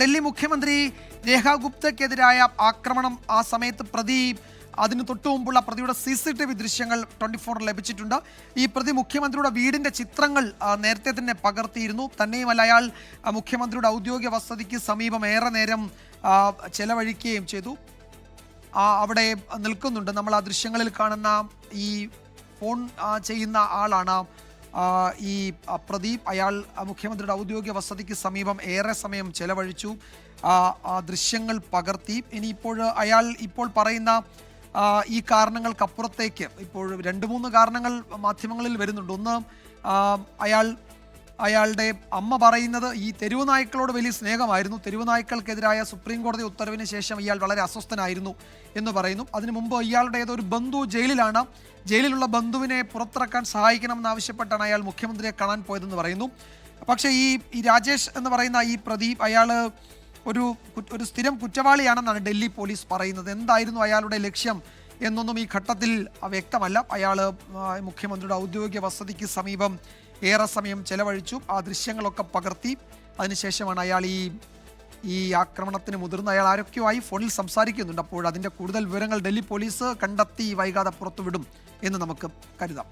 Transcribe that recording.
ഡൽഹി മുഖ്യമന്ത്രി നേഹ ഗുപ്തക്കെതിരായ ആക്രമണം ആ സമയത്ത് പ്രതി അതിന് തൊട്ടു മുമ്പുള്ള പ്രതിയുടെ CCTV ദൃശ്യങ്ങൾ 24 ലഭിച്ചിട്ടുണ്ട്. ഈ പ്രതി മുഖ്യമന്ത്രിയുടെ വീടിന്റെ ചിത്രങ്ങൾ നേരത്തെ തന്നെ പകർത്തിയിരുന്നു. തന്നെയുമല്ല അയാൾ മുഖ്യമന്ത്രിയുടെ ഔദ്യോഗിക വസതിക്ക് സമീപം ഏറെ നേരം ചെലവഴിക്കുകയും ചെയ്തു. അവിടെ നിൽക്കുന്നുണ്ട്. നമ്മൾ ആ ദൃശ്യങ്ങളിൽ കാണുന്ന ഈ ഫോൺ ചെയ്യുന്ന ആളാണ് ഈ പ്രദീപ്. അയാൾ മുഖ്യമന്ത്രിയുടെ ഔദ്യോഗിക വസതിക്ക് സമീപം ഏറെ സമയം ചെലവഴിച്ചു. ആ ദൃശ്യങ്ങൾ പകർത്തി. ഇനിയിപ്പോൾ അയാൾ ഇപ്പോൾ പറയുന്ന ഈ കാരണങ്ങൾക്കപ്പുറത്തേക്ക് ഇപ്പോൾ 2-3 കാരണങ്ങൾ മാധ്യമങ്ങളിൽ വരുന്നുണ്ട്. ഒന്ന്, അയാളുടെ അമ്മ പറയുന്നത് ഈ തെരുവ് നായ്ക്കളോട് വലിയ സ്നേഹമായിരുന്നു. തെരുവ് നായ്ക്കൾക്കെതിരായ സുപ്രീം കോടതി ഉത്തരവിന് ശേഷം ഇയാൾ വളരെ അസ്വസ്ഥനായിരുന്നു എന്ന് പറയുന്നു. അതിനു മുമ്പ് ഇയാളുടെ ഏതൊരു ബന്ധു ജയിലിലാണ്. ജയിലിലുള്ള ബന്ധുവിനെ പുറത്തിറക്കാൻ സഹായിക്കണമെന്നാവശ്യപ്പെട്ടാണ് അയാൾ മുഖ്യമന്ത്രിയെ കാണാൻ പോയതെന്ന് പറയുന്നു. പക്ഷേ ഈ രാജേഷ് എന്ന് പറയുന്ന ഈ പ്രദീപ് അയാൾ ഒരു സ്ഥിരം കുറ്റവാളിയാണെന്നാണ് ഡൽഹി പോലീസ് പറയുന്നത്. എന്തായിരുന്നു അയാളുടെ ലക്ഷ്യം എന്നൊന്നും ഈ ഘട്ടത്തിൽ വ്യക്തമല്ല. അയാൾ മുഖ്യമന്ത്രിയുടെ ഔദ്യോഗിക വസതിക്ക് സമീപം ഏറെ സമയം ചെലവഴിച്ചു. ആ ദൃശ്യങ്ങളൊക്കെ പകർത്തി. അതിനുശേഷമാണ് അയാൾ ഈ ആക്രമണത്തിന് മുതിർന്ന അയാൾ ആരൊക്കെയായി ഫോണിൽ സംസാരിക്കുന്നുണ്ട്. അപ്പോൾ അതിൻ്റെ കൂടുതൽ വിവരങ്ങൾ ഡൽഹി പോലീസ് കണ്ടെത്തി വൈകാതെ പുറത്തുവിടും എന്ന് നമുക്ക് കരുതാം.